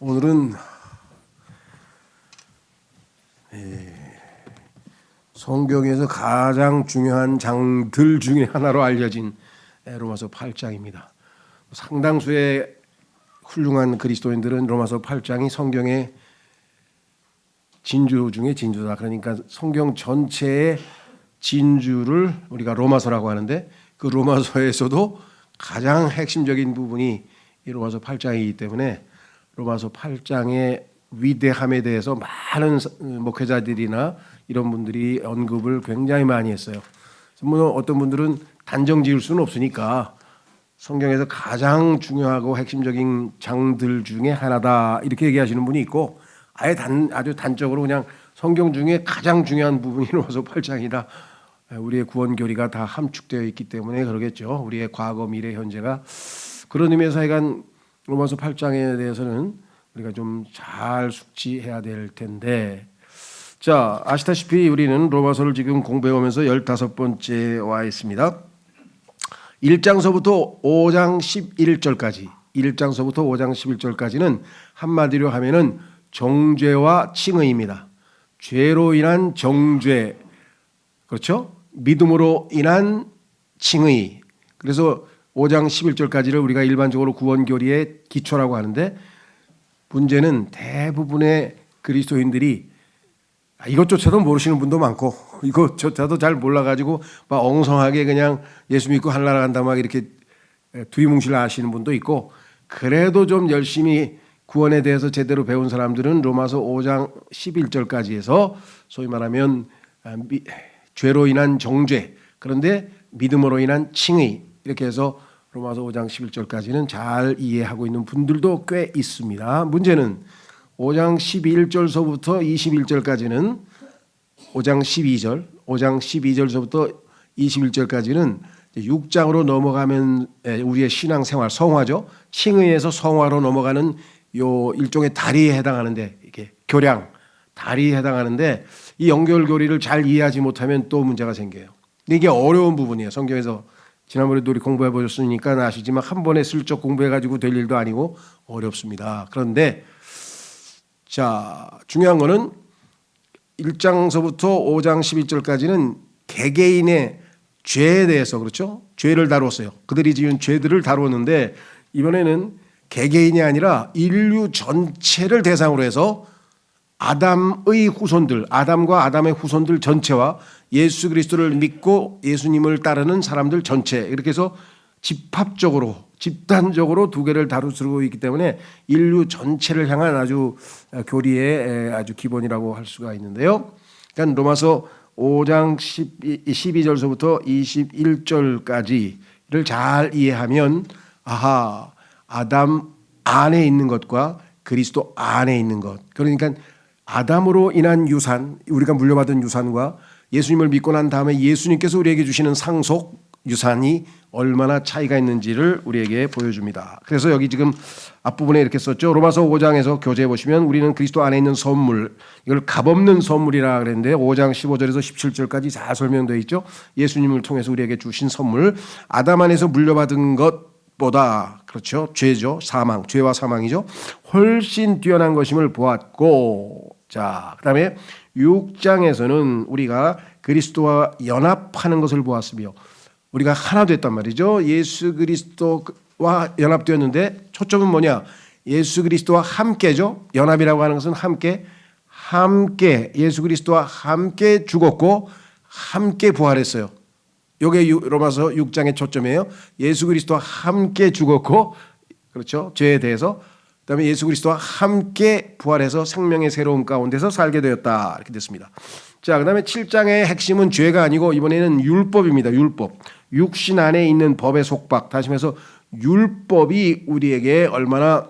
오늘은 성경에서 가장 중요한 장들 중에 하나로 알려진 로마서 8장입니다. 상당수의 훌륭한 그리스도인들은 로마서 8장이 성경의 진주 중에 진주다. 그러니까 성경 전체의 진주를 우리가 로마서라고 하는데, 그 로마서에서도 가장 핵심적인 부분이 이 로마서 8장이기 때문에 로마서 8장의 위대함에 대해서 많은 목회자들이나 이런 분들이 언급을 굉장히 많이 했어요. 물론 어떤 분들은 단정 지을 수는 없으니까 성경에서 가장 중요하고 핵심적인 장들 중에 하나다 이렇게 얘기하시는 분이 있고, 아주 단적으로 그냥 성경 중에 가장 중요한 부분이 로마서 8장이다. 우리의 구원 교리가 다 함축되어 있기 때문에 그러겠죠. 우리의 과거, 미래, 현재가. 그런 의미에서 하여간 로마서 8장에 대해서는 우리가 좀 잘 숙지해야 될 텐데, 자, 아시다시피 우리는 로마서를 지금 공부해오면서 15번째에 와 있습니다. 1장서부터 5장 11절까지 1장서부터 5장 11절까지는 한마디로 하면은 정죄와 칭의입니다. 죄로 인한 정죄, 그렇죠? 믿음으로 인한 칭의. 그래서 5장 11절까지를 우리가 일반적으로 구원교리의 기초라고 하는데, 문제는 대부분의 그리스도인들이 이것조차도 모르시는 분도 많고 이것조차도 잘 몰라가지고 막 엉성하게 그냥 예수 믿고 하늘나라 간다 막 이렇게 두리뭉실 하시는 분도 있고, 그래도 좀 열심히 구원에 대해서 제대로 배운 사람들은 로마서 5장 11절까지 해서 소위 말하면 죄로 인한 정죄, 그런데 믿음으로 인한 칭의, 이렇게 해서 로마서 5장 11절까지는 잘 이해하고 있는 분들도 꽤 있습니다. 문제는 5장 11절서부터 21절까지는 5장 12절서부터 21절까지는 6장으로 넘어가면 우리의 신앙생활, 성화죠. 칭의에서 성화로 넘어가는 요 일종의 다리에 해당하는데, 이게 교량, 다리에 해당하는데, 이 연결교리를 잘 이해하지 못하면 또 문제가 생겨요. 이게 어려운 부분이에요. 성경에서 지난번에도 우리 공부해 보셨으니까 아시지만 한 번에 슬쩍 공부해가지고 될 일도 아니고 어렵습니다. 그런데 자, 중요한 거는 1장서부터 5장 12절까지는 개개인의 죄에 대해서, 그렇죠? 죄를 다뤘어요. 그들이 지은 죄들을 다루었는데, 이번에는 개개인이 아니라 인류 전체를 대상으로 해서 아담의 후손들, 아담과 아담의 후손들 전체와 예수 그리스도를 믿고 예수님을 따르는 사람들 전체, 이렇게 해서 집합적으로, 집단적으로 두 개를 다루고 있기 때문에 인류 전체를 향한 아주 교리의 아주 기본이라고 할 수가 있는데요. 그러니까 로마서 5장 12절서부터 21절까지를 잘 이해하면, 아담 안에 있는 것과 그리스도 안에 있는 것, 그러니까 아담으로 인한 유산, 우리가 물려받은 유산과 예수님을 믿고 난 다음에 예수님께서 우리에게 주시는 상속 유산이 얼마나 차이가 있는지를 우리에게 보여줍니다. 그래서 여기 지금 앞부분에 이렇게 썼죠. 로마서 5장에서 교재에 보시면 우리는 그리스도 안에 있는 선물, 이걸 값없는 선물이라 그랬는데 5장 15절에서 17절까지 잘 설명되어 있죠. 예수님을 통해서 우리에게 주신 선물, 아담 안에서 물려받은 것보다, 그렇죠, 죄죠, 사망, 죄와 사망이죠, 훨씬 뛰어난 것임을 보았고, 자, 그 다음에 6장에서는 우리가 그리스도와 연합하는 것을 보았으며, 우리가 하나 됐단 말이죠. 예수 그리스도와 연합되었는데 초점은 뭐냐? 예수 그리스도와 함께죠. 연합이라고 하는 것은 함께 예수 그리스도와 함께 죽었고 함께 부활했어요. 이게 로마서 6장의 초점이에요. 예수 그리스도와 함께 죽었고, 그렇죠, 죄에 대해서. 그다음에 예수 그리스도와 함께 부활해서 생명의 새로운 가운데서 살게 되었다, 이렇게 됐습니다. 자, 그다음에 7장의 핵심은 죄가 아니고 이번에는 율법입니다. 율법. 육신 안에 있는 법의 속박, 다시 말해서 율법이 우리에게 얼마나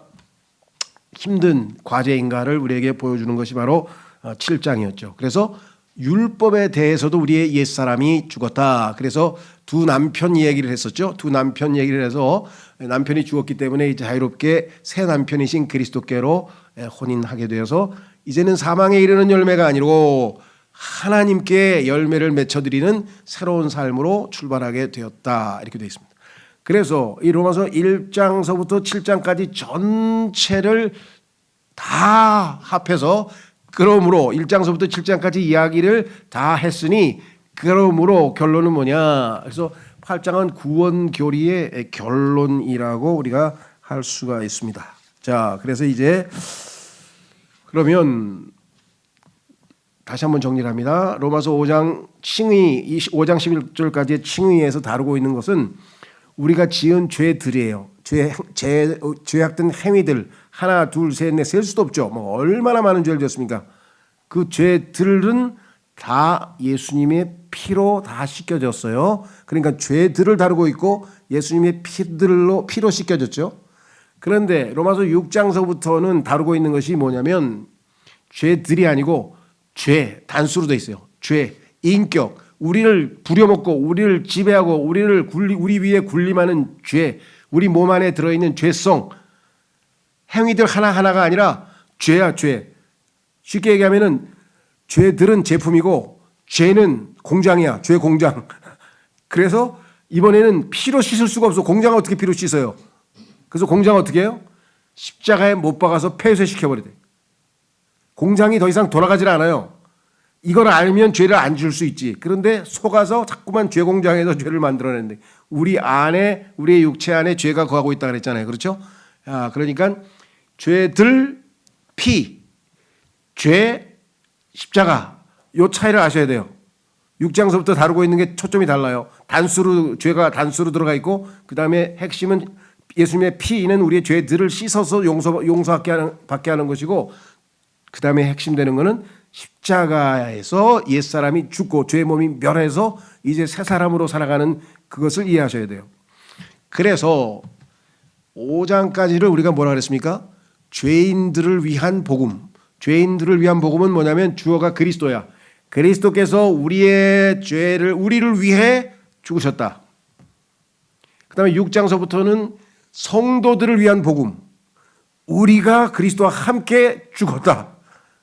힘든 과제인가를 우리에게 보여주는 것이 바로 7장이었죠. 그래서 율법에 대해서도 우리의 옛사람이 죽었다. 그래서 두 남편 얘기를 했었죠. 두 남편 얘기를 해서 남편이 죽었기 때문에 이제 자유롭게 새 남편이신 그리스도께로 혼인하게 되어서 이제는 사망에 이르는 열매가 아니고 하나님께 열매를 맺혀드리는 새로운 삶으로 출발하게 되었다, 이렇게 되어 있습니다. 그래서 이 로마서 1장서부터 7장까지 전체를 다 합해서 그러므로 1장서부터 7장까지 이야기를 다 했으니 그러므로 결론은 뭐냐. 그래서 8장은 구원교리의 결론이라고 우리가 할 수가 있습니다. 자, 그래서 이제 그러면 다시 한번 정리를 합니다. 로마서 5장 칭의 5장 11절까지의 칭의에서 다루고 있는 것은 우리가 지은 죄들이에요. 죄악된 행위들 하나 둘 셋 넷 셀 수도 없죠. 뭐 얼마나 많은 죄를 지었습니까? 그 죄들은 다 예수님의 피로 다 씻겨졌어요. 그러니까 죄들을 다루고 있고 예수님의 피로 씻겨졌죠. 그런데 로마서 6장서부터는 다루고 있는 것이 뭐냐면 죄들이 아니고 죄, 단수로 돼 있어요. 죄, 인격, 우리를 부려먹고 우리를 지배하고 우리 위에 군림하는 죄, 우리 몸 안에 들어있는 죄성, 행위들 하나하나가 아니라 죄야, 죄. 쉽게 얘기하면은 죄들은 제품이고 죄는 공장이야, 죄 공장. 그래서 이번에는 피로 씻을 수가 없어. 공장을 어떻게 피로 씻어요? 그래서 공장 어떻게 해요? 십자가에 못 박아서 폐쇄시켜버려야 돼. 공장이 더 이상 돌아가질 않아요. 이걸 알면 죄를 안 줄 수 있지. 그런데 속아서 자꾸만 죄 공장에서 죄를 만들어내는데 우리 안에, 우리의 육체 안에 죄가 거하고 있다 그랬잖아요. 그렇죠? 그러니까 죄들, 피, 죄, 십자가 요 차이를 아셔야 돼요. 6장서부터 다루고 있는 게 초점이 달라요. 단수로 죄가 단수로 들어가 있고 그 다음에 핵심은 예수님의 피는 우리의 죄들을 씻어서 받게 하는 것이고 그 다음에 핵심되는 것은 십자가에서 옛사람이 죽고 죄의 몸이 멸해서 이제 새 사람으로 살아가는 그것을 이해하셔야 돼요. 그래서 5장까지를 우리가 뭐라 그랬습니까? 죄인들을 위한 복음. 죄인들을 위한 복음은 뭐냐면 주어가 그리스도야. 그리스도께서 우리의 죄를 우리를 위해 죽으셨다. 그 다음에 6장서부터는 성도들을 위한 복음. 우리가 그리스도와 함께 죽었다.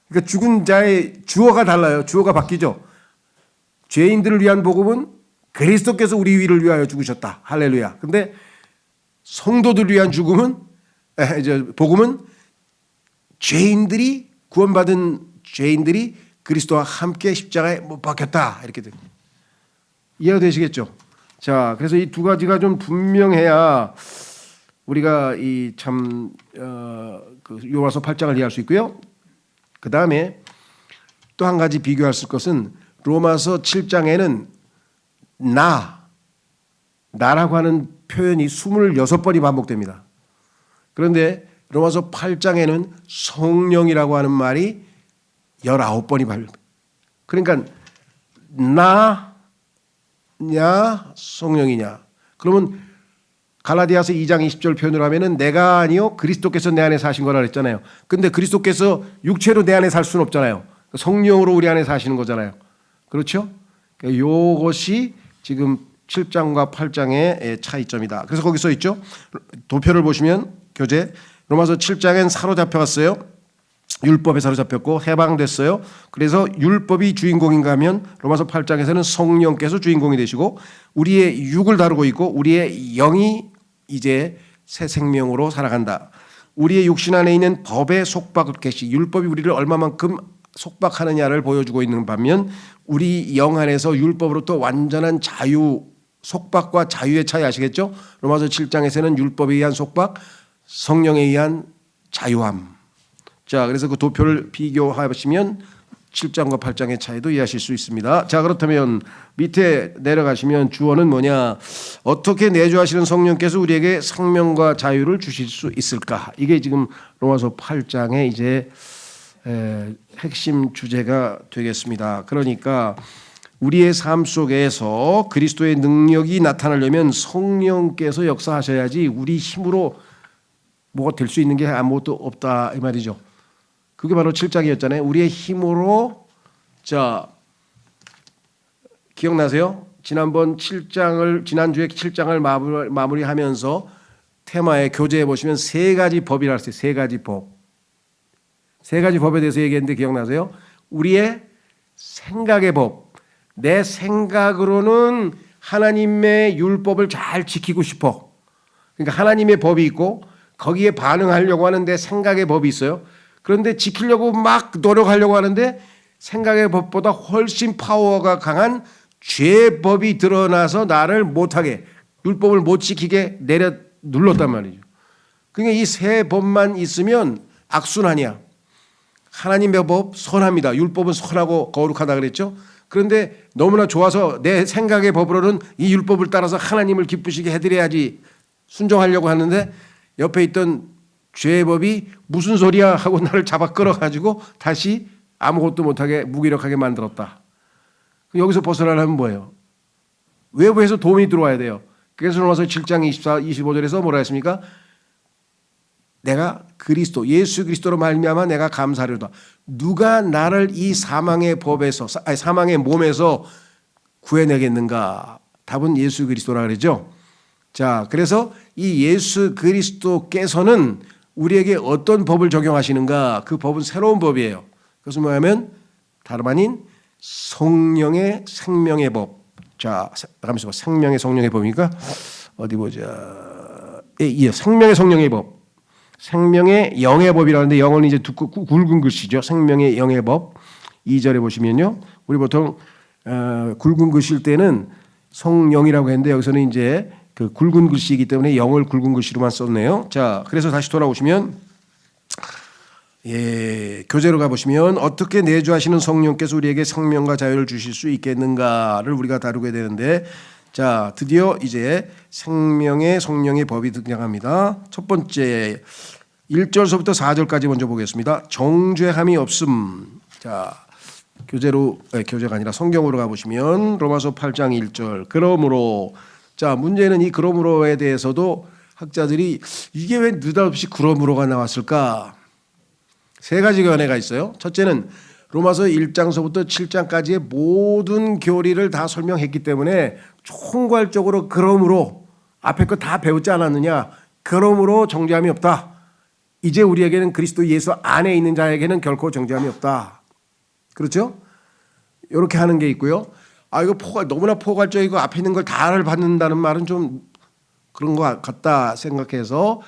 그러니까 죽은 자의 주어가 달라요. 주어가 바뀌죠. 죄인들을 위한 복음은 그리스도께서 우리 위를 위하여 죽으셨다. 할렐루야. 근데 성도들을 위한 복음은 죄인들이 구원받은 죄인들이 그리스도와 함께 십자가에 못 박혔다. 이렇게 됩니다. 이해가 되시겠죠? 자, 그래서 이 두 가지가 좀 분명해야 우리가 이 참 요나서 8장을 이해할 수 있고요. 그 다음에 또 한 가지 비교할 것은 로마서 7장에는 나라고 하는 표현이 26번이 반복됩니다. 그런데 로마서 8장에는 성령이라고 하는 말이 19번이 반복됩니다. 그러니까 나냐 성령이냐. 그러면 갈라디아서 2장 20절 표현을 하면은 내가 아니요 그리스도께서 내 안에 사신 거라 그랬잖아요. 근데 그리스도께서 육체로 내 안에 살 수는 없잖아요. 성령으로 우리 안에 사시는 거잖아요. 그렇죠? 이것이 지금 7장과 8장의 차이점이다. 그래서 거기 써 있죠. 도표를 보시면 교재 로마서 7장엔 사로잡혀갔어요. 율법에 사로잡혔고 해방됐어요. 그래서 율법이 주인공인가 하면 로마서 8장에서는 성령께서 주인공이 되시고 우리의 육을 다루고 있고 우리의 영이 이제 새 생명으로 살아간다. 우리의 육신 안에 있는 법의 속박을 개시 율법이 우리를 얼마만큼 속박하느냐를 보여주고 있는 반면 우리 영 안에서 율법으로부터 완전한 자유, 속박과 자유의 차이 아시겠죠? 로마서 7장에서는 율법에 의한 속박, 성령에 의한 자유함. 자, 그래서 그 도표를 비교하시면 7장과 8장의 차이도 이해하실 수 있습니다. 자, 그렇다면 밑에 내려가시면 주어는 뭐냐? 어떻게 내주하시는 성령께서 우리에게 생명과 자유를 주실 수 있을까? 이게 지금 로마서 8장의 이제 핵심 주제가 되겠습니다. 그러니까 우리의 삶 속에서 그리스도의 능력이 나타나려면 성령께서 역사하셔야지 우리 힘으로 뭐가 될 수 있는 게 아무것도 없다 이 말이죠. 그게 바로 7장이었잖아요. 우리의 힘으로 기억나세요? 지난주에 7장을 마무리하면서 테마의 교재에 보시면 세 가지 법이라 했어요. 세 가지 법. 세 가지 법에 대해서 얘기했는데 기억나세요? 우리의 생각의 법. 내 생각으로는 하나님의 율법을 잘 지키고 싶어. 그러니까 하나님의 법이 있고 거기에 반응하려고 하는 내 생각의 법이 있어요. 그런데 지키려고 막 노력하려고 하는데 생각의 법보다 훨씬 파워가 강한 죄의 법이 드러나서 나를 못하게, 율법을 못 지키게 눌렀단 말이죠. 그러니까 이 세 법만 있으면 악순환이야. 하나님의 법 선합니다. 율법은 선하고 거룩하다 그랬죠. 그런데 너무나 좋아서 내 생각의 법으로는 이 율법을 따라서 하나님을 기쁘시게 해드려야지 순종하려고 하는데 옆에 있던 죄의 법이 무슨 소리야 하고 나를 잡아 끌어가지고 다시 아무것도 못하게 무기력하게 만들었다. 여기서 벗어나려면 뭐예요? 외부에서 도움이 들어와야 돼요. 그래서 로마서 7장 24, 25절에서 뭐라 했습니까? 내가 그리스도 예수 그리스도로 말미암아 내가 감사하리로다. 누가 나를 이 사망의 법에서 사망의 몸에서 구해내겠는가? 답은 예수 그리스도라 그러죠. 자, 그래서 이 예수 그리스도께서는 우리에게 어떤 법을 적용하시는가? 그 법은 새로운 법이에요. 그것은 뭐냐면 다름 아닌 성령의 생명의 법. 자, 잠깐만요. 생명의 성령의 법이니까 어디 보자. 예, 생명의 성령의 법. 생명의 영의 법이라는데 영어는 이제 두껍 굵은 글씨죠. 생명의 영의 법. 2절에 보시면요. 우리 보통 굵은 글씨일 때는 성령이라고 했는데 여기서는 이제 그 굵은 글씨이기 때문에 영을 굵은 글씨로만 썼네요. 자, 그래서 다시 돌아오시면 교재로 가보시면 어떻게 내주하시는 성령께서 우리에게 생명과 자유를 주실 수 있겠는가를 우리가 다루게 되는데, 자, 드디어 이제 생명의 성령의 법이 등장합니다. 첫 번째 1절서부터 4절까지 먼저 보겠습니다. 정죄함이 없음. 자, 교재가 아니라 성경으로 가보시면 로마서 8장 1절. 그러므로, 자, 문제는 이 그러므로에 대해서도 학자들이 이게 왜 느닷없이 그러므로가 나왔을까? 세 가지 견해가 있어요. 첫째는 로마서 1장서부터 7장까지의 모든 교리를 다 설명했기 때문에 총괄적으로 그러므로 앞에 거 다 배웠지 않았느냐? 그러므로 정죄함이 없다. 이제 우리에게는 그리스도 예수 안에 있는 자에게는 결코 정죄함이 없다. 그렇죠? 이렇게 하는 게 있고요. 이거 너무나 포괄적이고 앞에 있는 걸 다를 받는다는 말은 좀 그런 것 같다 생각해서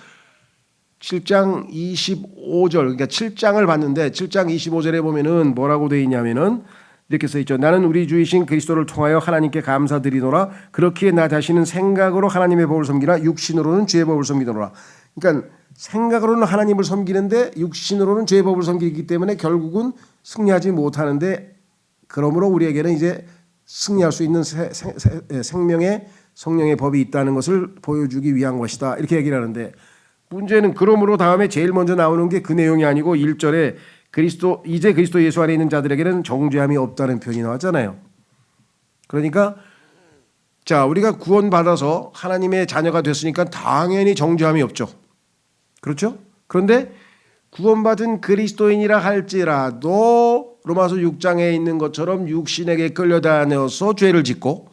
7장 25절, 그러니까 7장을 봤는데 7장 25절에 보면은 뭐라고 되어 있냐면은 이렇게 써 있죠. 나는 우리 주이신 그리스도를 통하여 하나님께 감사드리노라. 그렇기에 나 자신은 생각으로 하나님의 법을 섬기나 육신으로는 죄의 법을 섬기노라. 그러니까 생각으로는 하나님을 섬기는데 육신으로는 죄의 법을 섬기기 때문에 결국은 승리하지 못하는데, 그러므로 우리에게는 이제 승리할 수 있는 생명의 성령의 법이 있다는 것을 보여주기 위한 것이다. 이렇게 얘기를 하는데, 문제는 그러므로 다음에 제일 먼저 나오는 게 그 내용이 아니고 1절에 이제 그리스도 예수 안에 있는 자들에게는 정죄함이 없다는 표현이 나왔잖아요. 그러니까 자, 우리가 구원받아서 하나님의 자녀가 됐으니까 당연히 정죄함이 없죠. 그렇죠? 그런데 구원받은 그리스도인이라 할지라도 로마서 6장에 있는 것처럼 육신에게 끌려다녀서 죄를 짓고,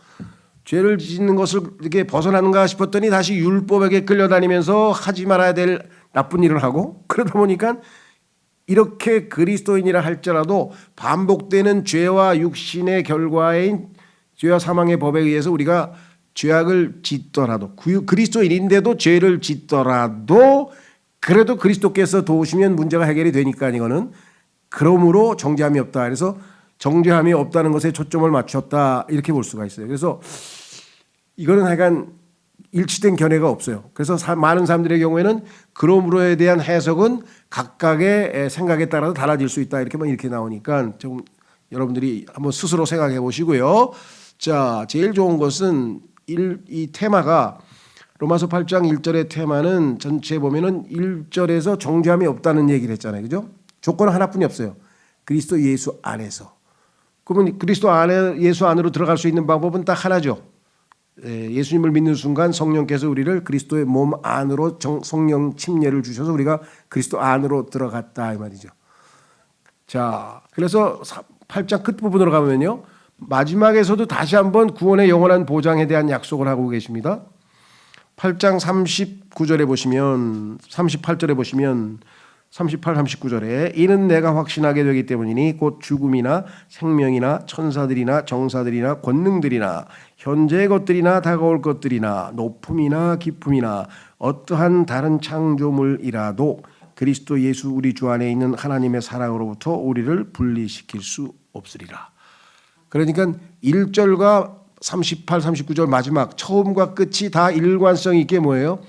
죄를 짓는 것을 이렇게 벗어나는가 싶었더니 다시 율법에게 끌려다니면서 하지 말아야 될 나쁜 일을 하고, 그러다 보니까 이렇게 그리스도인이라 할지라도 반복되는 죄와 육신의 결과인 죄와 사망의 법에 의해서 우리가 죄악을 짓더라도, 그리스도인인데도 죄를 짓더라도 그래도 그리스도께서 도우시면 문제가 해결이 되니까 이거는 그러므로 정죄함이 없다. 그래서 정죄함이 없다는 것에 초점을 맞췄다, 이렇게 볼 수가 있어요. 그래서 이거는 하여간 일치된 견해가 없어요. 그래서 많은 사람들의 경우에는 그러므로에 대한 해석은 각각의 생각에 따라서 달라질 수 있다, 이렇게 나오니까 좀 여러분들이 한번 스스로 생각해 보시고요. 자, 제일 좋은 것은 이 테마가 로마서 8장 1절의 테마는 전체 보면은 1절에서 정죄함이 없다는 얘기를 했잖아요. 그죠? 조건 하나뿐이 없어요. 그리스도 예수 안에서. 그러면 그리스도 안에 예수 안으로 들어갈 수 있는 방법은 딱 하나죠. 예수님을 믿는 순간 성령께서 우리를 그리스도의 몸 안으로 성령 침례를 주셔서 우리가 그리스도 안으로 들어갔다, 이 말이죠. 자, 그래서 8장 끝부분으로 가면요, 마지막에서도 다시 한번 구원의 영원한 보장에 대한 약속을 하고 계십니다. 8장 39절에 보시면, 38절에 보시면 38, 39절에 이는 내가 확신하게 되기 때문이니 곧 죽음이나 생명이나 천사들이나 정사들이나 권능들이나 현재의 것들이나 다가올 것들이나 높음이나 깊음이나 어떠한 다른 창조물이라도 그리스도 예수 우리 주 안에 있는 하나님의 사랑으로부터 우리를 분리시킬 수 없으리라. 그러니까 1절과 38, 39절 마지막 처음과 끝이 다 일관성 있게 뭐예요?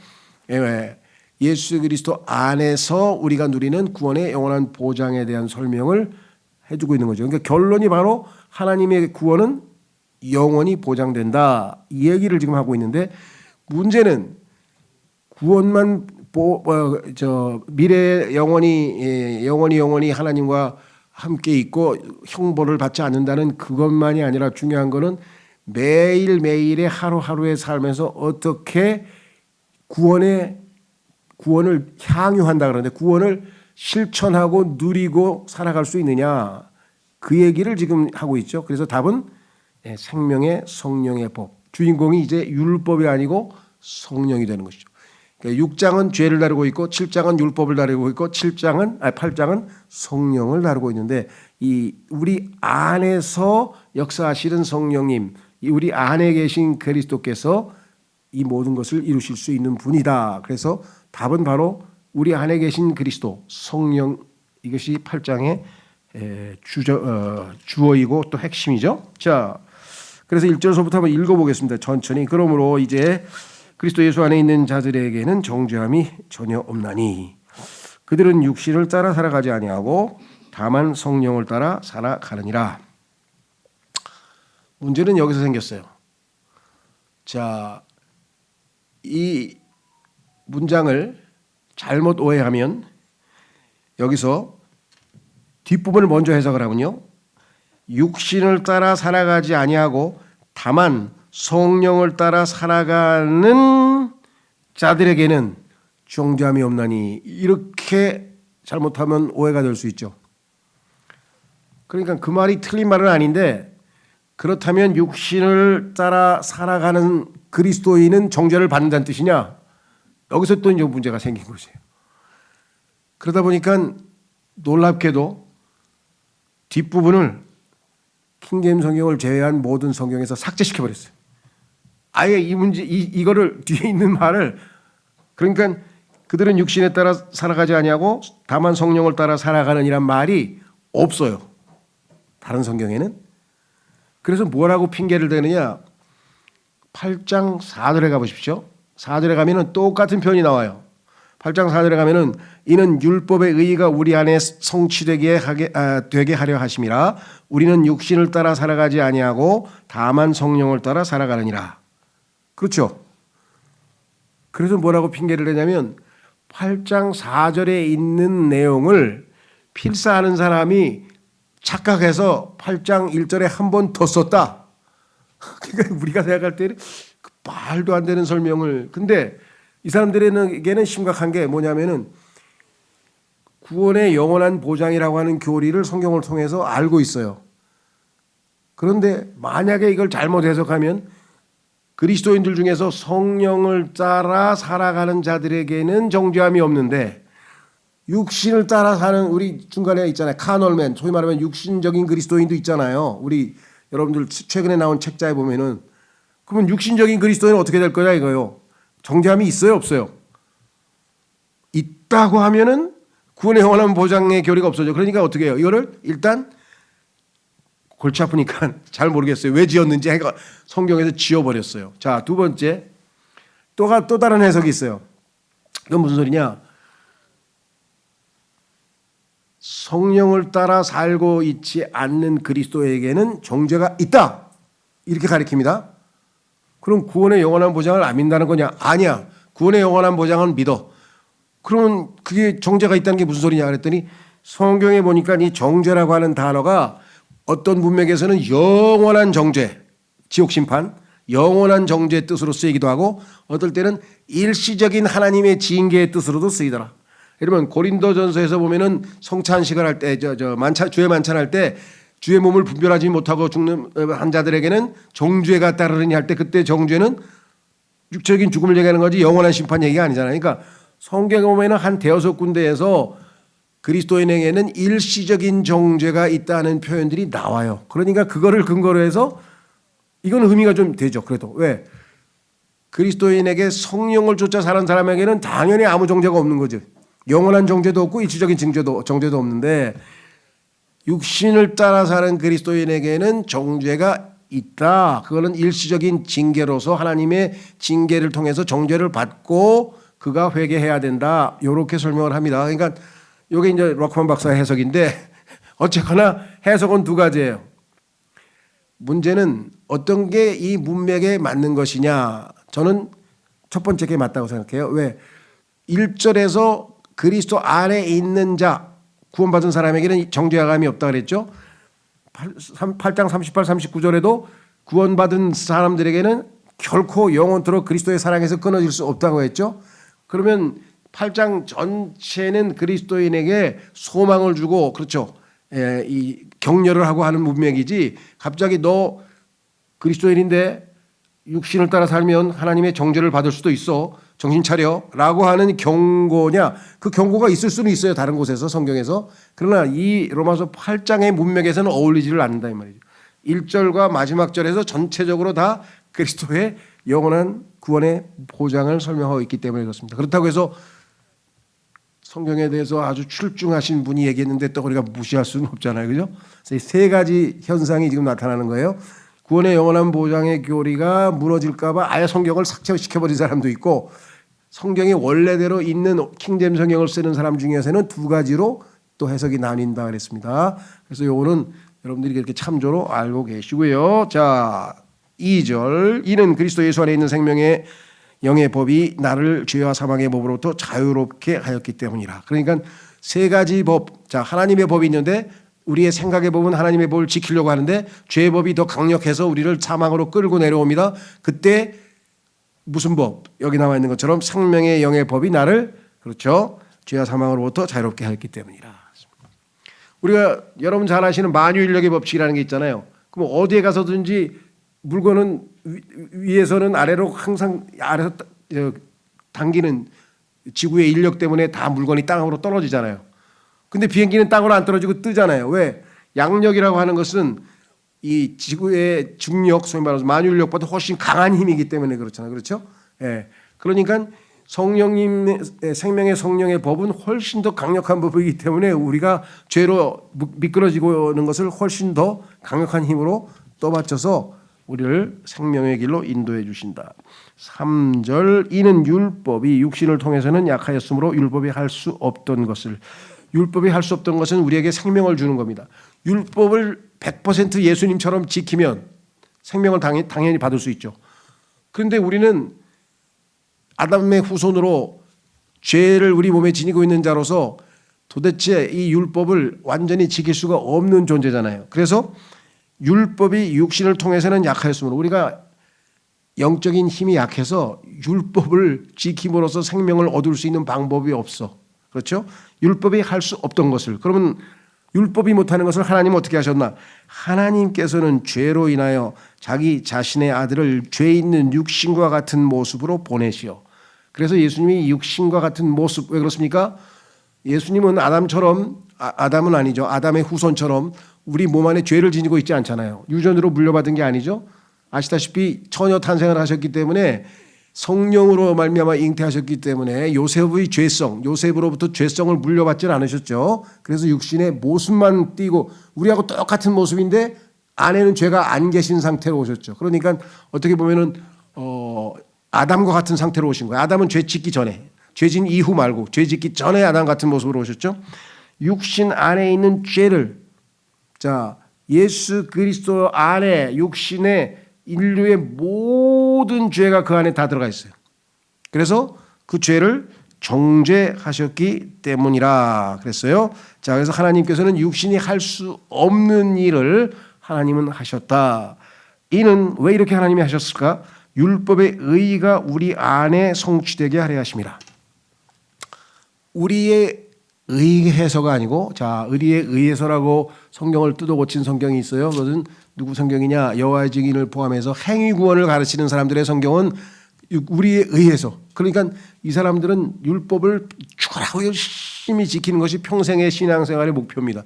예수 그리스도 안에서 우리가 누리는 구원의 영원한 보장에 대한 설명을 해주고 있는 거죠. 그러니까 결론이 바로 하나님의 구원은 영원히 보장된다. 이 얘기를 지금 하고 있는데 문제는 구원만 미래에 영원히 하나님과 함께 있고 형벌을 받지 않는다는 그것만이 아니라 중요한 거는 매일매일의 하루하루의 삶에서 어떻게 구원을 향유한다 그러는데 구원을 실천하고 누리고 살아갈 수 있느냐 그 얘기를 지금 하고 있죠. 그래서 답은 생명의 성령의 법. 주인공이 이제 율법이 아니고 성령이 되는 것이죠. 그러니까 6장은 죄를 다루고 있고 7장은 율법을 다루고 있고 8장은 성령을 다루고 있는데 이 우리 안에서 역사하시는 성령님, 우리 안에 계신 그리스도께서 이 모든 것을 이루실 수 있는 분이다. 그래서 답은 바로 우리 안에 계신 그리스도 성령, 이것이 8장의 주어이고 또 핵심이죠. 자, 그래서 1절서부터 한번 읽어보겠습니다. 천천히. 그러므로 이제 그리스도 예수 안에 있는 자들에게는 정죄함이 전혀 없나니 그들은 육신을 따라 살아가지 아니하고 다만 성령을 따라 살아가느니라. 문제는 여기서 생겼어요. 자, 이 문장을 잘못 오해하면 여기서 뒷부분을 먼저 해석을 하군요. 육신을 따라 살아가지 아니하고 다만 성령을 따라 살아가는 자들에게는 정죄함이 없나니 이렇게 잘못하면 오해가 될 수 있죠. 그러니까 그 말이 틀린 말은 아닌데 그렇다면 육신을 따라 살아가는 그리스도인은 정죄를 받는다는 뜻이냐? 여기서 또 이제 문제가 생긴 거죠. 그러다 보니까 놀랍게도 뒷부분을 킹제임스 성경을 제외한 모든 성경에서 삭제시켜 버렸어요. 아예 이 문제 이거를 뒤에 있는 말을 그러니까 그들은 육신에 따라 살아가지 아니하고 다만 성령을 따라 살아가는이란 말이 없어요. 다른 성경에는. 그래서 뭐라고 핑계를 대느냐? 8장 4절에 가보십시오. 4절에 가면은 똑같은 표현이 나와요. 8장 4절에 가면은 이는 율법의 의의가 우리 안에 성취되게 되게 하려 하심이라 우리는 육신을 따라 살아가지 아니하고 다만 성령을 따라 살아가느니라. 그렇죠? 그래서 뭐라고 핑계를 대냐면 8장 4절에 있는 내용을 필사하는 사람이 착각해서 8장 1절에 한 번 더 썼다. 그러니까 우리가 생각할 때는 그 말도 안 되는 설명을. 근데 이 사람들에게는 심각한 게 뭐냐면은 구원의 영원한 보장이라고 하는 교리를 성경을 통해서 알고 있어요. 그런데 만약에 이걸 잘못 해석하면 그리스도인들 중에서 성령을 따라 살아가는 자들에게는 정죄함이 없는데 육신을 따라 사는 우리 중간에 있잖아요. 카널맨, 소위 말하면 육신적인 그리스도인도 있잖아요. 우리 여러분들 최근에 나온 책자에 보면은 그러면 육신적인 그리스도인은 어떻게 될 거냐 이거요. 정죄함이 있어요, 없어요? 있다고 하면은 구원의 영원한 보장의 교리가 없어져. 그러니까 어떻게 해요? 이거를 일단 골치 아프니까 잘 모르겠어요. 왜 지었는지 해가 성경에서 지어버렸어요. 자, 두 번째 또 다른 해석이 있어요. 이건 무슨 소리냐? 성령을 따라 살고 있지 않는 그리스도에게는 정죄가 있다. 이렇게 가리킵니다. 그럼 구원의 영원한 보장을 안 믿는다는 거냐? 아니야. 구원의 영원한 보장은 믿어. 그러면 그게 정죄가 있다는 게 무슨 소리냐 그랬더니 성경에 보니까 이 정죄라고 하는 단어가 어떤 문맥에서는 영원한 정죄, 지옥심판, 영원한 정죄의 뜻으로 쓰이기도 하고 어떨 때는 일시적인 하나님의 징계의 뜻으로도 쓰이더라. 여러분 고린도전서에서 보면은 성찬식을 할 때 주의 만찬할 때 주의 몸을 분별하지 못하고 죽는 환자들에게는 정죄가 따르느니 할 때 그때 정죄는 육적인 죽음을 얘기하는 거지 영원한 심판 얘기가 아니잖아요. 그러니까 성경에 보면은 한 대여섯 군데에서 그리스도인에게는 일시적인 정죄가 있다는 표현들이 나와요. 그러니까 그거를 근거로 해서 이건 의미가 좀 되죠. 그래도 왜? 그리스도인에게 성령을 쫓아 사는 사람에게는 당연히 아무 정죄가 없는 거죠. 영원한 정죄도 없고 일시적인 정죄도 없는데 육신을 따라 사는 그리스도인에게는 정죄가 있다. 그거는 일시적인 징계로서 하나님의 징계를 통해서 정죄를 받고 그가 회개해야 된다. 이렇게 설명을 합니다. 그러니까 이게 이제 럭먼 박사의 해석인데 어쨌거나 해석은 두 가지예요. 문제는 어떤 게 이 문맥에 맞는 것이냐. 저는 첫 번째 게 맞다고 생각해요. 왜? 1절에서 그리스도 안에 있는 자, 구원받은 사람에게는 정죄감이 없다 그랬죠. 8장 38, 39절에도 구원받은 사람들에게는 결코 영원토록 그리스도의 사랑에서 끊어질 수 없다고 했죠. 그러면 8장 전체는 그리스도인에게 소망을 주고 그렇죠. 이 격려를 하고 하는 문맥이지 갑자기 너 그리스도인인데 육신을 따라 살면 하나님의 정죄를 받을 수도 있어. 정신 차려 라고 하는 경고냐. 그 경고가 있을 수는 있어요. 다른 곳에서 성경에서. 그러나 이 로마서 8장의 문맥에서는 어울리지를 않는다 이 말이죠. 1절과 마지막 절에서 전체적으로 다 그리스도의 영원한 구원의 보장을 설명하고 있기 때문에 그렇습니다. 그렇다고 해서 성경에 대해서 아주 출중하신 분이 얘기했는데 또 우리가 무시할 수는 없잖아요. 그죠? 그래서 세 가지 현상이 지금 나타나는 거예요. 구원의 영원한 보장의 교리가 무너질까 봐 아예 성경을 삭제시켜버린 사람도 있고 성경이 원래대로 있는 킹제임 성경을 쓰는 사람 중에서는 두 가지로 또 해석이 나뉜다 그랬습니다. 그래서 요거는 여러분들이 이렇게 참조로 알고 계시고요. 자, 2절 이는 그리스도 예수 안에 있는 생명의 영의 법이 나를 죄와 사망의 법으로부터 자유롭게 하였기 때문이라. 그러니까 세 가지 법. 자, 하나님의 법이 있는데 우리의 생각의 법은 하나님의 법을 지키려고 하는데 죄의 법이 더 강력해서 우리를 사망으로 끌고 내려옵니다. 그때 무슨 법? 여기 나와 있는 것처럼 생명의 영의 법이 나를 그렇죠. 죄와 사망으로부터 자유롭게 하였기 때문이라. 우리가 여러분 잘 아시는 만유인력의 법칙이라는 게 있잖아요. 그럼 어디에 가서든지 물건은 위에서는 아래로 항상 아래서 당기는 지구의 인력 때문에 다 물건이 땅으로 떨어지잖아요. 근데 비행기는 땅으로 안 떨어지고 뜨잖아요. 왜? 양력이라고 하는 것은 이 지구의 중력, 소위 말해서 만유인력보다 훨씬 강한 힘이기 때문에 그렇잖아요. 그렇죠? 예. 그러니까 성령님 생명의 성령의 법은 훨씬 더 강력한 법이기 때문에 우리가 죄로 미끄러지고 오는 것을 훨씬 더 강력한 힘으로 떠받쳐서 우리를 생명의 길로 인도해 주신다. 3절 이는 율법이 육신을 통해서는 약하였으므로 율법이 할 수 없던 것을 율법이 할 수 없던 것은 우리에게 생명을 주는 겁니다. 율법을 100% 예수님처럼 지키면 생명을 당연히 받을 수 있죠. 그런데 우리는 아담의 후손으로 죄를 우리 몸에 지니고 있는 자로서 도대체 이 율법을 완전히 지킬 수가 없는 존재잖아요. 그래서 율법이 육신을 통해서는 약하였으므로 우리가 영적인 힘이 약해서 율법을 지킴으로써 생명을 얻을 수 있는 방법이 없어. 그렇죠? 율법이 할 수 없던 것을. 그러면 율법이 못하는 것을 하나님은 어떻게 하셨나? 하나님께서는 죄로 인하여 자기 자신의 아들을 죄 있는 육신과 같은 모습으로 보내시오. 그래서 예수님이 육신과 같은 모습, 왜 그렇습니까? 예수님은 아담은 아니죠. 아담의 후손처럼 우리 몸 안에 죄를 지니고 있지 않잖아요. 유전으로 물려받은 게 아니죠. 아시다시피 처녀 탄생을 하셨기 때문에 성령으로 말미암아 잉태하셨기 때문에 요셉으로부터 죄성을 물려받지는 않으셨죠. 그래서 육신의 모습만 띄고 우리하고 똑같은 모습인데 안에는 죄가 안 계신 상태로 오셨죠. 그러니까 어떻게 보면은 아담과 같은 상태로 오신 거예요. 아담은 죄 짓기 전에, 죄진 이후 말고 죄 짓기 전에 아담 같은 모습으로 오셨죠. 육신 안에 있는 죄를 자 예수 그리스도 안에 육신에 인류의 모든 죄가 그 안에 다 들어가 있어요. 그래서 그 죄를 정죄하셨기 때문이라 그랬어요. 자, 그래서 하나님께서는 육신이 할 수 없는 일을 하나님은 하셨다. 이는 왜 이렇게 하나님이 하셨을까? 율법의 의의가 우리 안에 성취되게 하려 하심이라. 우리의 의해서가 아니고, 자, 의리에 의해서라고 성경을 뜯어 고친 성경이 있어요. 그것은 누구 성경이냐? 여호와의 증인을 포함해서 행위 구원을 가르치는 사람들의 성경은 우리에 의해서. 그러니까 이 사람들은 율법을 죽으라고 열심히 지키는 것이 평생의 신앙생활의 목표입니다.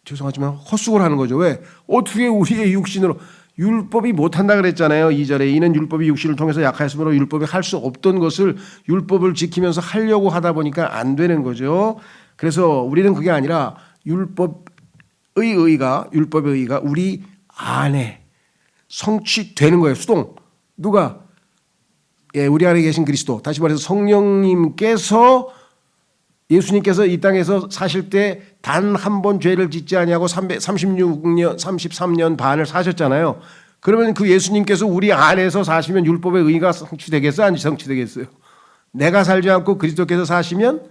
죄송하지만 헛수고를 하는 거죠. 왜? 어떻게 우리의 육신으로 율법이 못한다 그랬잖아요. 2절에 이는 율법이 육신을 통해서 약하였으므로 율법이 할 수 없던 것을 율법을 지키면서 하려고 하다 보니까 안 되는 거죠. 그래서 우리는 그게 아니라 율법의 의가 우리 안에 성취되는 거예요. 수동. 누가? 예, 우리 안에 계신 그리스도. 다시 말해서 성령님께서 예수님께서 이 땅에서 사실 때 단 한 번 죄를 짓지 아니하고 33년 반을 사셨잖아요. 그러면 그 예수님께서 우리 안에서 사시면 율법의 의가 성취되겠어요? 안 성취되겠어요? 내가 살지 않고 그리스도께서 사시면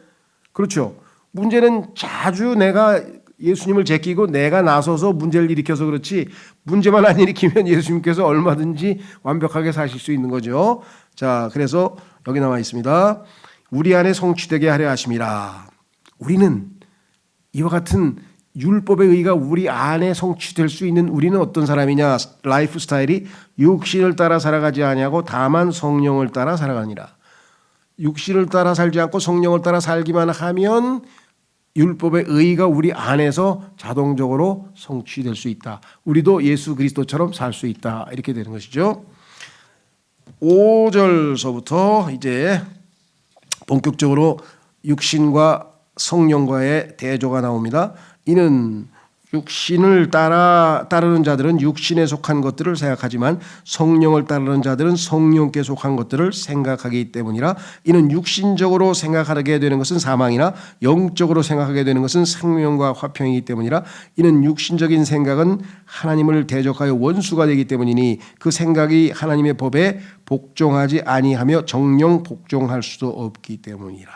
그렇죠. 문제는 자주 내가 예수님을 제끼고 내가 나서서 문제를 일으켜서 그렇지 문제만 안 일으키면 예수님께서 얼마든지 완벽하게 사실 수 있는 거죠. 자, 그래서 여기 나와 있습니다. 우리 안에 성취되게 하려 하심이라. 우리는 이와 같은 율법의 의가 우리 안에 성취될 수 있는 우리는 어떤 사람이냐? 라이프 스타일이 육신을 따라 살아가지 아니하고 다만 성령을 따라 살아가니라. 육신을 따라 살지 않고 성령을 따라 살기만 하면 율법의 의가 우리 안에서 자동적으로 성취될 수 있다. 우리도 예수 그리스도처럼 살 수 있다. 이렇게 되는 것이죠. 5절서부터 이제 본격적으로 육신과 성령과의 대조가 나옵니다. 이는 육신을 따르는 자들은 육신에 속한 것들을 생각하지만 성령을 따르는 자들은 성령께 속한 것들을 생각하기 때문이라. 이는 육신적으로 생각하게 되는 것은 사망이나 영적으로 생각하게 되는 것은 생명과 화평이기 때문이라. 이는 육신적인 생각은 하나님을 대적하여 원수가 되기 때문이니 그 생각이 하나님의 법에 복종하지 아니하며 정령 복종할 수도 없기 때문이라.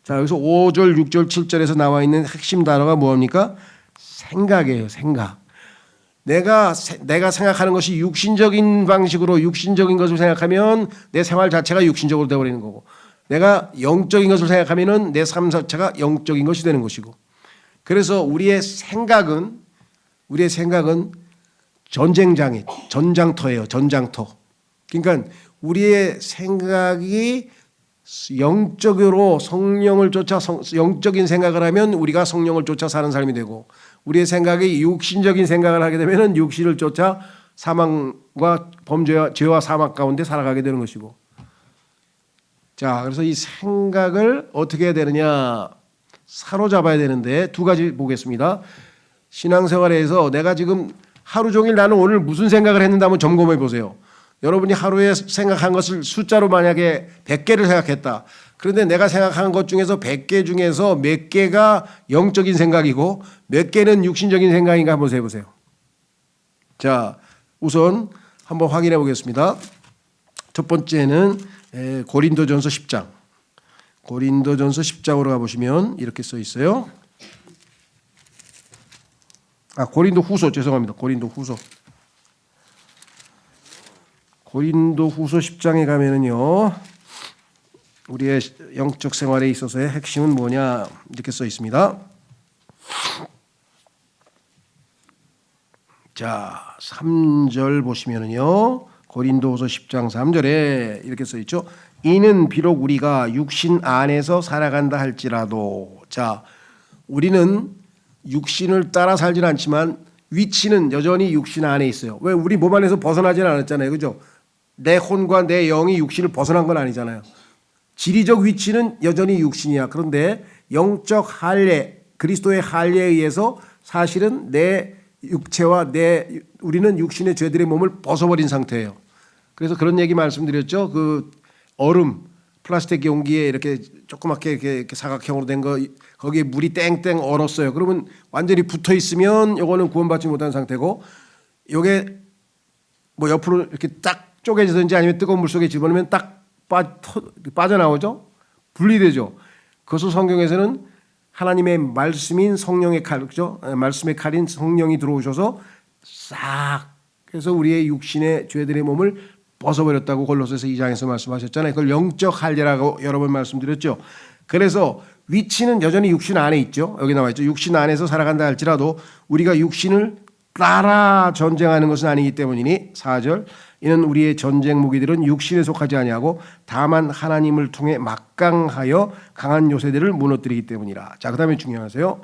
자, 여기서 5절, 6절, 7절에서 나와 있는 핵심 단어가 뭐입니까? 생각이에요. 생각. 내가 생각하는 것이 육신적인 방식으로 육신적인 것을 생각하면 내 생활 자체가 육신적으로 되어버리는 거고, 내가 영적인 것을 생각하면 내 삶 자체가 영적인 것이 되는 것이고, 그래서 우리의 생각은 전쟁터예요. 전장터. 그러니까 우리의 생각이 영적으로 성령을 쫓아 영적인 생각을 하면 우리가 성령을 쫓아 사는 삶이 되고, 우리의 생각이 육신적인 생각을 하게 되면 육신을 쫓아 사망과 범죄와 죄와 사망 가운데 살아가게 되는 것이고. 자, 그래서 이 생각을 어떻게 해야 되느냐, 사로잡아야 되는데 두 가지 보겠습니다. 신앙생활에서 내가 지금 하루 종일 나는 오늘 무슨 생각을 했는데 한번 점검해 보세요. 여러분이 하루에 생각한 것을 숫자로 만약에 100개를 생각했다. 그런데 내가 생각한 것 중에서 100개 중에서 몇 개가 영적인 생각이고 몇 개는 육신적인 생각인가 한번 해보세요. 자, 우선 한번 확인해 보겠습니다. 첫 번째는 고린도전서 10장. 고린도전서 10장으로 가보시면 이렇게 써 있어요. 고린도후서 죄송합니다. 고린도후서 10장에 가면은요, 우리의 영적 생활에 있어서의 핵심은 뭐냐 이렇게 써 있습니다. 자, 3절 보시면은요, 고린도후서 10장 3절에 이렇게 써 있죠. 이는 비록 우리가 육신 안에서 살아간다 할지라도, 자, 우리는 육신을 따라 살지는 않지만 위치는 여전히 육신 안에 있어요. 왜? 우리 몸 안에서 벗어나지는 않았잖아요, 그죠? 내 혼과 내 영이 육신을 벗어난 건 아니잖아요. 지리적 위치는 여전히 육신이야. 그런데 영적 할례, 그리스도의 할례에 의해서 사실은 내 육체와 우리는 육신의 죄들의 몸을 벗어버린 상태예요. 그래서 그런 얘기 말씀드렸죠. 그 얼음, 플라스틱 용기에 이렇게 조그맣게 이렇게 사각형으로 된 거, 거기에 물이 땡땡 얼었어요. 그러면 완전히 붙어 있으면 요거는 구원받지 못한 상태고, 요게 뭐 옆으로 이렇게 딱 쪼개지든지 아니면 뜨거운 물 속에 집어넣으면 딱 빠져나오죠. 분리되죠. 그것을 성경에서는 하나님의 말씀인 성령의 칼, 그죠? 말씀의 칼인 성령이 들어오셔서 싹 해서 우리의 육신의 죄들의 몸을 벗어버렸다고 골로새서 2장에서 말씀하셨잖아요. 그걸 영적 할례라고 여러 번 말씀드렸죠. 그래서 위치는 여전히 육신 안에 있죠. 여기 나와 있죠. 육신 안에서 살아간다 할지라도 우리가 육신을 따라 전쟁하는 것은 아니기 때문이니, 4절, 이는 우리의 전쟁 무기들은 육신에 속하지 아니하고 다만 하나님을 통해 막강하여 강한 요새들을 무너뜨리기 때문이라. 자, 그 다음에 중요하세요.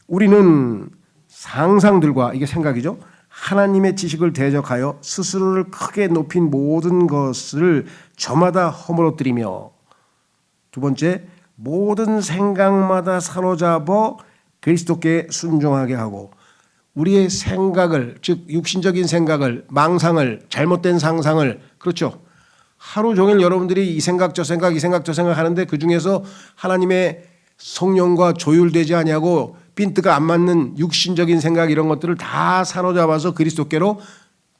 우리는 상상들과, 이게 생각이죠, 하나님의 지식을 대적하여 스스로를 크게 높인 모든 것을 저마다 허물어뜨리며, 두 번째, 모든 생각마다 사로잡아 그리스도께 순종하게 하고, 우리의 생각을, 즉 육신적인 생각을, 망상을, 잘못된 상상을, 그렇죠, 하루 종일 여러분들이 이 생각 저 생각 이 생각 저 생각 하는데 그중에서 하나님의 성령과 조율되지 아니하고 핀트가 안 맞는 육신적인 생각 이런 것들을 다 사로잡아서 그리스도께로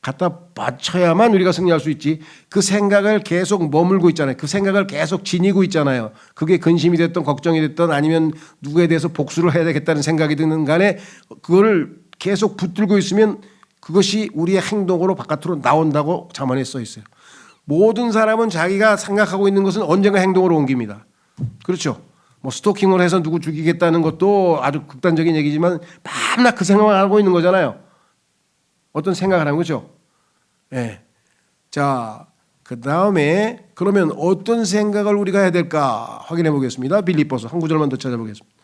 갖다 바쳐야만 우리가 승리할 수 있지. 그 생각을 계속 머물고 있잖아요. 그 생각을 계속 지니고 있잖아요. 그게 근심이 됐든 걱정이 됐든 아니면 누구에 대해서 복수를 해야 되겠다는 생각이 드는 간에 그거를 계속 붙들고 있으면 그것이 우리의 행동으로 바깥으로 나온다고 잠언에 써 있어요. 모든 사람은 자기가 생각하고 있는 것은 언젠가 행동으로 옮깁니다. 그렇죠. 뭐 스토킹을 해서 누구 죽이겠다는 것도 아주 극단적인 얘기지만 밤낮 그 생각을 하고 있는 거잖아요. 어떤 생각을 하는 거죠. 예. 자, 그 다음에 그러면 어떤 생각을 우리가 해야 될까 확인해 보겠습니다. 빌립보서 한 구절만 더 찾아보겠습니다.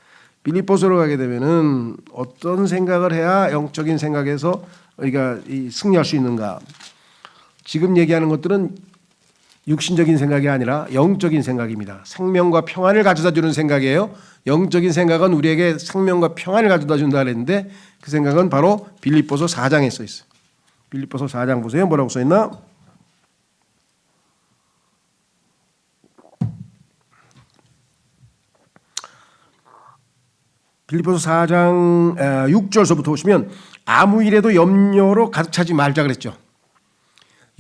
빌립보서로 가게 되면은 어떤 생각을 해야 영적인 생각에서 우리가 승리할 수 있는가. 지금 얘기하는 것들은 육신적인 생각이 아니라 영적인 생각입니다. 생명과 평안을 가져다 주는 생각이에요. 영적인 생각은 우리에게 생명과 평안을 가져다 준다 그랬는데 그 생각은 바로 빌립보서 4장에 써 있어요. 빌립보서 4장 보세요. 뭐라고 써 있나? 빌립보서 4장 6절서부터 보시면 아무 일에도 염려로 가득 차지 말자 그랬죠.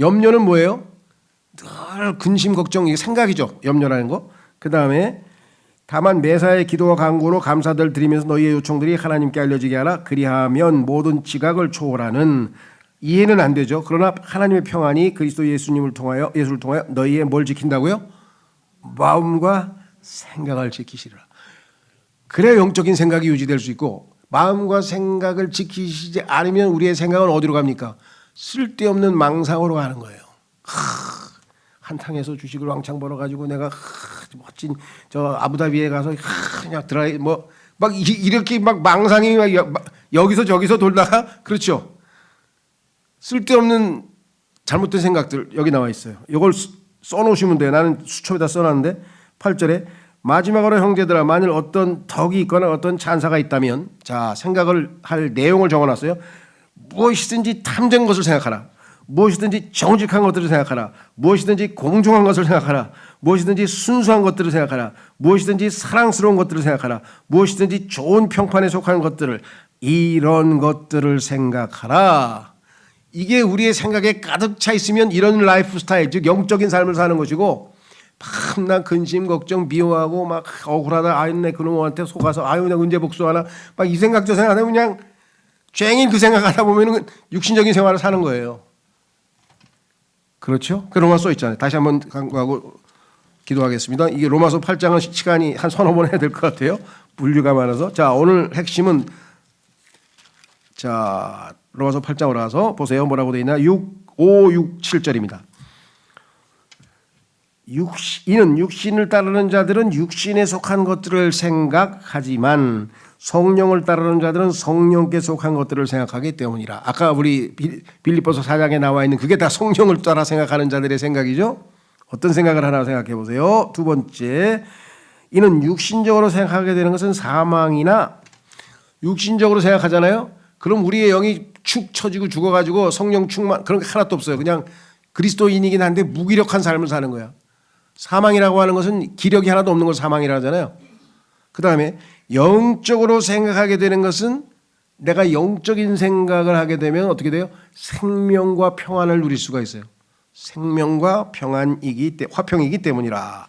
염려는 뭐예요? 늘 근심 걱정, 이게 생각이죠. 염려라는 거. 그 다음에 다만 매사에 기도와 간구로 감사들 드리면서 너희의 요청들이 하나님께 알려지게 하라. 그리하면 모든 지각을 초월하는, 이해는 안 되죠. 그러나 하나님의 평안이 그리스도 예수를 통하여 너희의 뭘 지킨다고요? 마음과 생각을 지키시리라. 그래야 영적인 생각이 유지될 수 있고, 마음과 생각을 지키시지 않으면 우리의 생각은 어디로 갑니까? 쓸데없는 망상으로 가는 거예요. 한탕에서 주식을 왕창 벌어가지고 내가 멋진 저 아부다비에 가서 그냥 드라이 뭐 막 이렇게 막 망상이 막 여기서 저기서 돌다가, 그렇죠. 쓸데없는 잘못된 생각들 여기 나와 있어요. 이걸 써놓으시면 돼요. 나는 수첩에다 써놨는데 8절에 마지막으로 형제들아 만일 어떤 덕이 있거나 어떤 찬사가 있다면, 자, 생각을 할 내용을 적어놨어요. 무엇이든지 탐된 것을 생각하라. 무엇이든지 정직한 것들을 생각하라. 무엇이든지 공정한 것을 생각하라. 무엇이든지 순수한 것들을 생각하라. 무엇이든지 사랑스러운 것들을 생각하라. 무엇이든지 좋은 평판에 속하는 것들을, 이런 것들을 생각하라. 이게 우리의 생각에 가득 차 있으면 이런 라이프 스타일, 즉 영적인 삶을 사는 것이고, 밤낮 근심 걱정 미워하고 막 억울하다, 아유 내 그놈한테 속아서 아유 내가 언제 복수하나, 막 이 생각 저 생각 하면 그냥 쟁인 그 생각하다 보면은 육신적인 생활을 사는 거예요. 그렇죠? 그 로마 써 있잖아요. 다시 한번 강구하고 기도하겠습니다. 이게 로마서 8장은 시간이 한 서너 번 해야 될 것 같아요. 분류가 많아서. 자, 오늘 핵심은, 자, 로마서 8장으로 가서 보세요. 뭐라고 되어 있나? 5, 6, 7절입니다. 이는 육신을 따르는 자들은 육신에 속한 것들을 생각하지만 성령을 따르는 자들은 성령께 속한 것들을 생각하기 때문이라. 아까 우리 빌립보서 4장에 나와 있는 그게 다 성령을 따라 생각하는 자들의 생각이죠. 어떤 생각을 하나 생각해 보세요. 두 번째, 이는 육신적으로 생각하게 되는 것은 사망이나, 육신적으로 생각하잖아요. 그럼 우리의 영이 축 처지고 죽어가지고 성령 충만, 그런 게 하나도 없어요. 그냥 그리스도인이긴 한데 무기력한 삶을 사는 거야. 사망이라고 하는 것은 기력이 하나도 없는 걸 사망이라고 하잖아요. 그 다음에 영적으로 생각하게 되는 것은, 내가 영적인 생각을 하게 되면 어떻게 돼요? 생명과 평안을 누릴 수가 있어요. 생명과 화평이기 때문이라.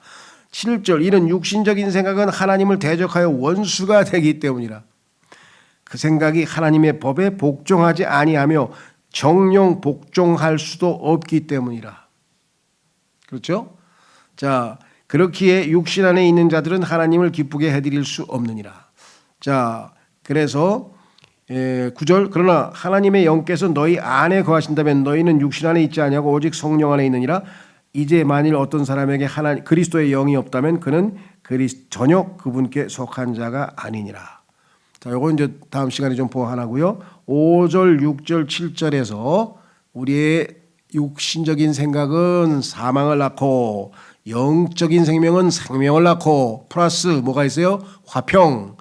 7절, 이는 육신적인 생각은 하나님을 대적하여 원수가 되기 때문이라. 그 생각이 하나님의 법에 복종하지 아니하며 정령 복종할 수도 없기 때문이라. 그렇죠? 자, 그렇기에 육신 안에 있는 자들은 하나님을 기쁘게 해드릴 수 없느니라. 자, 그래서 9절, 그러나 하나님의 영께서 너희 안에 거하신다면 너희는 육신 안에 있지 아니하고 오직 성령 안에 있느니라. 이제 만일 어떤 사람에게 그리스도의 영이 없다면 그는 전혀 그분께 속한 자가 아니니라. 자, 요거 이제 다음 시간에 좀 보완하고요. 5절, 6절, 7절에서 우리의 육신적인 생각은 사망을 낳고 영적인 생명은 생명을 낳고 플러스 뭐가 있어요? 화평.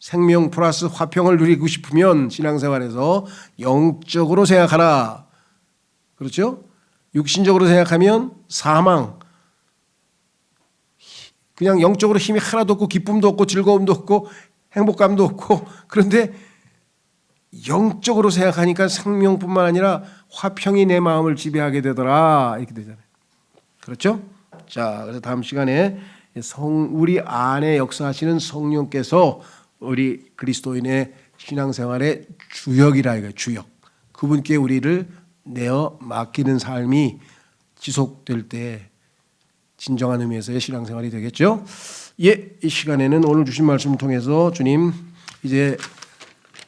생명 플러스 화평을 누리고 싶으면 신앙생활에서 영적으로 생각하라. 그렇죠? 육신적으로 생각하면 사망. 그냥 영적으로 힘이 하나도 없고 기쁨도 없고 즐거움도 없고 행복감도 없고, 그런데 영적으로 생각하니까 생명뿐만 아니라 화평이 내 마음을 지배하게 되더라. 이렇게 되잖아요. 그렇죠? 자, 그래서 다음 시간에 우리 안에 역사하시는 성령께서 우리 그리스도인의 신앙생활의 주역이라 이거예요. 주역. 그분께 우리를 내어 맡기는 삶이 지속될 때 진정한 의미에서의 신앙생활이 되겠죠. 예, 이 시간에는 오늘 주신 말씀을 통해서 주님, 이제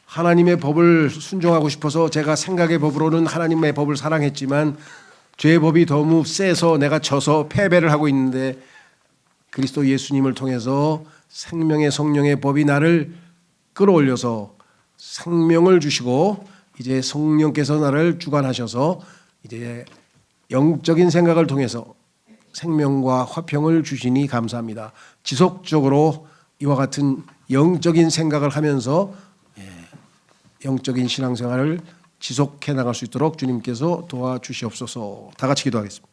하나님의 법을 순종하고 싶어서 제가 생각의 법으로는 하나님의 법을 사랑했지만 죄의 법이 너무 세서 내가 져서 패배를 하고 있는데 그리스도 예수님을 통해서 생명의 성령의 법이 나를 끌어올려서 생명을 주시고 이제 성령께서 나를 주관하셔서 이제 영적인 생각을 통해서 생명과 화평을 주시니 감사합니다. 지속적으로 이와 같은 영적인 생각을 하면서 영적인 신앙생활을 지속해 나갈 수 있도록 주님께서 도와주시옵소서. 다 같이 기도하겠습니다.